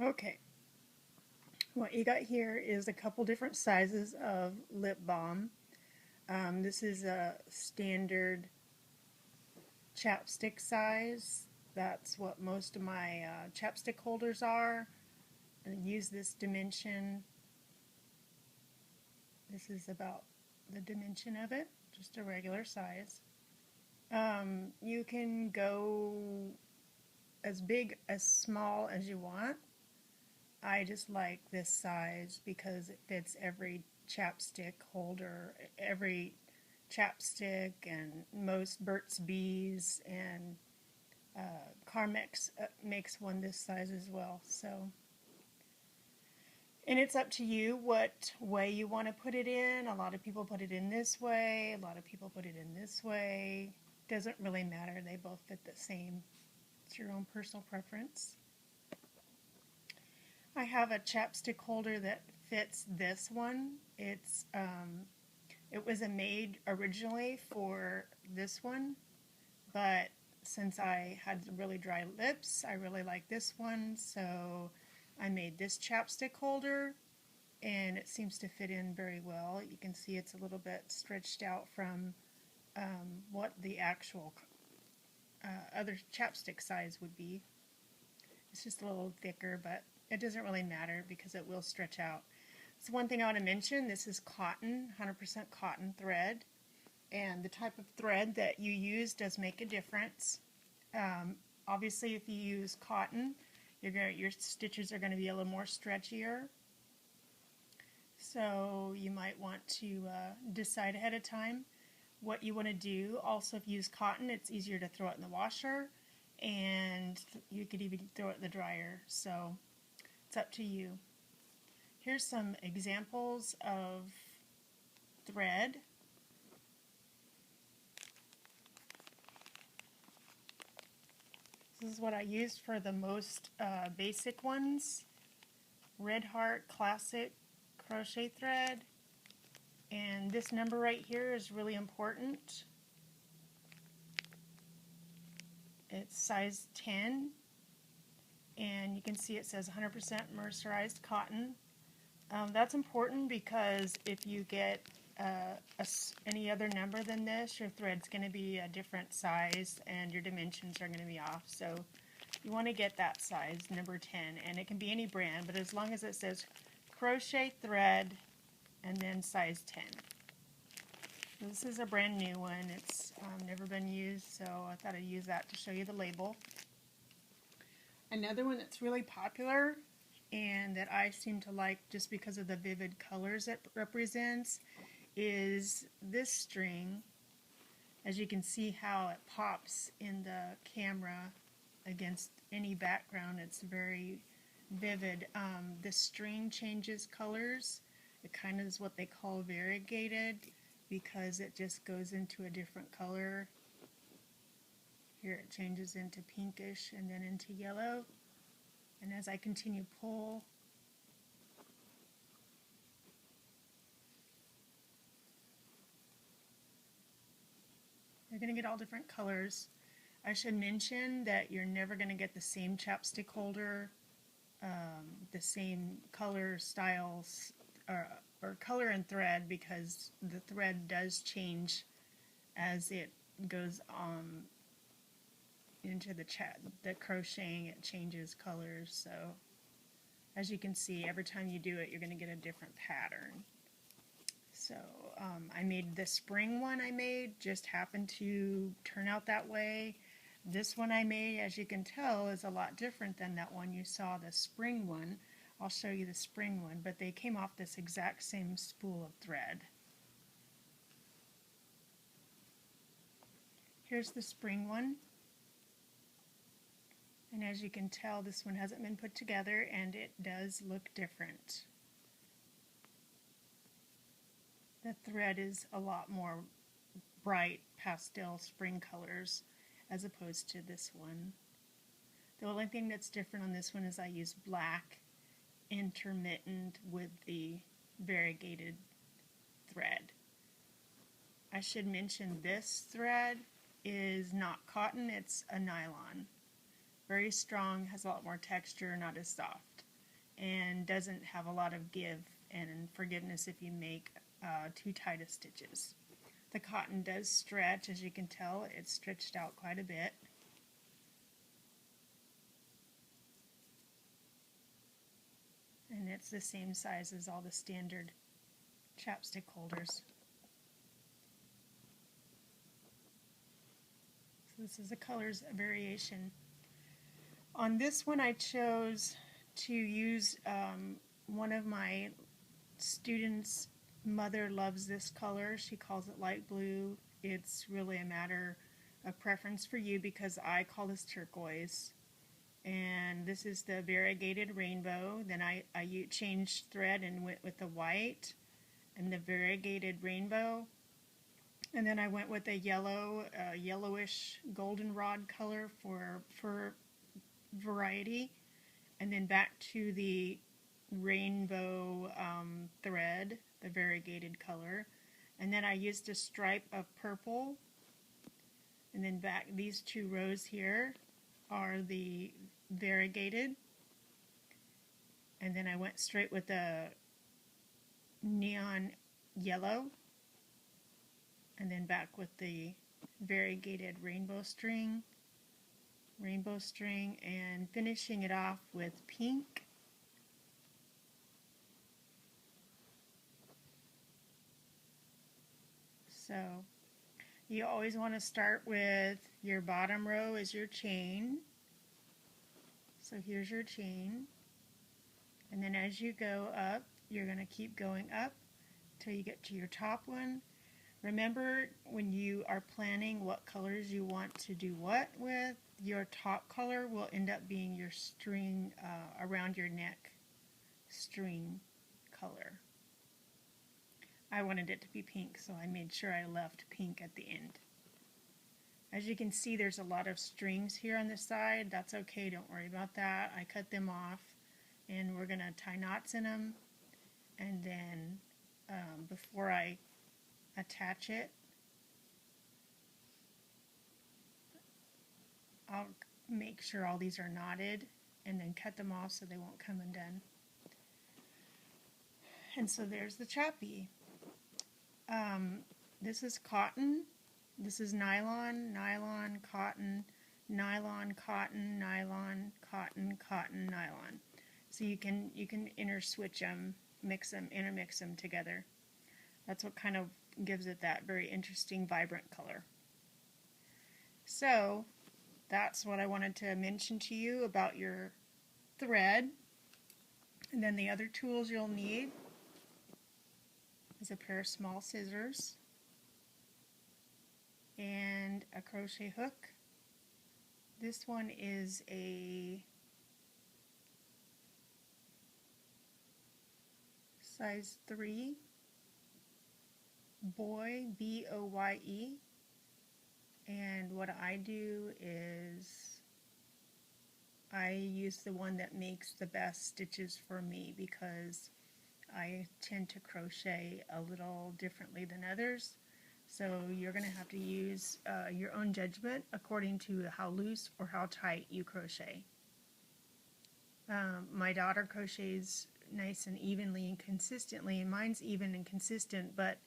Okay, what you got here is a couple different sizes of lip balm. This is a standard chapstick size. That's what most of my chapstick holders are. And use this dimension. This is about the dimension of it, just a regular size. You can go as big as small as you want. I just like this size because it fits every chapstick holder, every chapstick, and most Burt's Bees and Carmex makes one this size as well. So, and it's up to you what way you want to put it in. A lot of people put it in this way. A lot of people put it in this way. Doesn't really matter. They both fit the same. It's your own personal preference. I have a chapstick holder that fits this one. It was made originally for this one, but since I had really dry lips, I really like this one, so I made this chapstick holder, and it seems to fit in very well. You can see it's a little bit stretched out from what the actual other chapstick size would be. It's just a little thicker, but it doesn't really matter because it will stretch out. So one thing I want to mention, this is cotton, 100% cotton thread, and the type of thread that you use does make a difference. Obviously, if you use cotton, your stitches are going to be a little more stretchier. So you might want to decide ahead of time what you want to do. Also, if you use cotton, it's easier to throw it in the washer, and you could even throw it in the dryer. So it's up to you. Here's some examples of thread. This is what I used for the most basic ones. Red Heart Classic crochet thread. And this number right here is really important. It's size 10. And you can see it says 100% mercerized cotton. That's important because if you get any other number than this, your thread's going to be a different size and your dimensions are going to be off. So you want to get that size, number 10, and it can be any brand, but as long as it says crochet thread and then size 10. This is a brand new one. It's never been used, so I thought I'd use that to show you the label. Another one that's really popular and that I seem to like just because of the vivid colors it represents is this string. As you can see how it pops in the camera against any background, it's very vivid. This string changes colors. It kind of is what they call variegated because it just goes into a different color. Here it changes into pinkish and then into yellow. And as I continue pull, you're going to get all different colors. I should mention that you're never going to get the same chapstick holder, the same color styles, or color and thread, because the thread does change as it goes into the crocheting. It changes colors, so as you can see, every time you do it, you're going to get a different pattern. So I made the spring one just happened to turn out that way. This one I made, as you can tell, is a lot different than that one you saw, the spring one. I'll show you the spring one, but they came off this exact same spool of thread. Here's the spring one. And as you can tell, this one hasn't been put together and it does look different. The thread is a lot more bright pastel spring colors as opposed to this one. The only thing that's different on this one is I use black intermittent with the variegated thread. I should mention this thread is not cotton, it's a nylon. Very strong, has a lot more texture, not as soft. and doesn't have a lot of give and forgiveness if you make too tight of stitches. The cotton does stretch, as you can tell. It's stretched out quite a bit. And it's the same size as all the standard chapstick holders. So this is a colors variation. On this one I chose to use one of my students' mother loves this color. She calls it light blue. It's really a matter of preference for you because I call this turquoise. And this is the variegated rainbow. Then I changed thread and went with the white and the variegated rainbow. And then I went with a yellow, yellowish goldenrod color for variety. And then back to the rainbow thread, the variegated color. And then I used a stripe of purple. And then back, these two rows here are the variegated. And then I went straight with the neon yellow. And then back with the variegated rainbow string, and finishing it off with pink. So you always want to start with your bottom row as your chain. So here's your chain. And then as you go up, you're going to keep going up till you get to your top one. Remember, when you are planning what colors you want to do what with, your top color will end up being your string around your neck string color. I wanted it to be pink, so I made sure I left pink at the end. As you can see, there's a lot of strings here on the side. That's okay, don't worry about that. I cut them off, and we're going to tie knots in them. And then before I attach it, I'll make sure all these are knotted and then cut them off so they won't come undone. And so there's the chappie. This is cotton, this is nylon, nylon, cotton, nylon, cotton, nylon, cotton, cotton, nylon. So you can interswitch them, intermix them together. That's what kind of gives it that very interesting, vibrant color. So that's what I wanted to mention to you about your thread. And then the other tools you'll need is a pair of small scissors and a crochet hook. This one is a size 3 Boye, B-O-Y-E. And what I do is I use the one that makes the best stitches for me because I tend to crochet a little differently than others. So you're going to have to use your own judgment according to how loose or how tight you crochet. My daughter crochets nice and evenly and consistently, and mine's even and consistent, but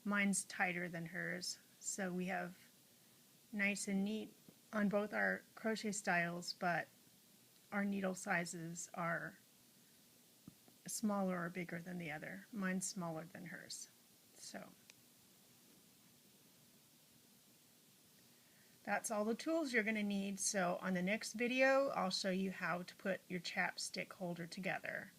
mine's tighter than hers. So we have nice and neat on both our crochet styles, but our needle sizes are smaller or bigger than the other. Mine's smaller than hers. So that's all the tools you're going to need. So on the next video, I'll show you how to put your chapstick holder together.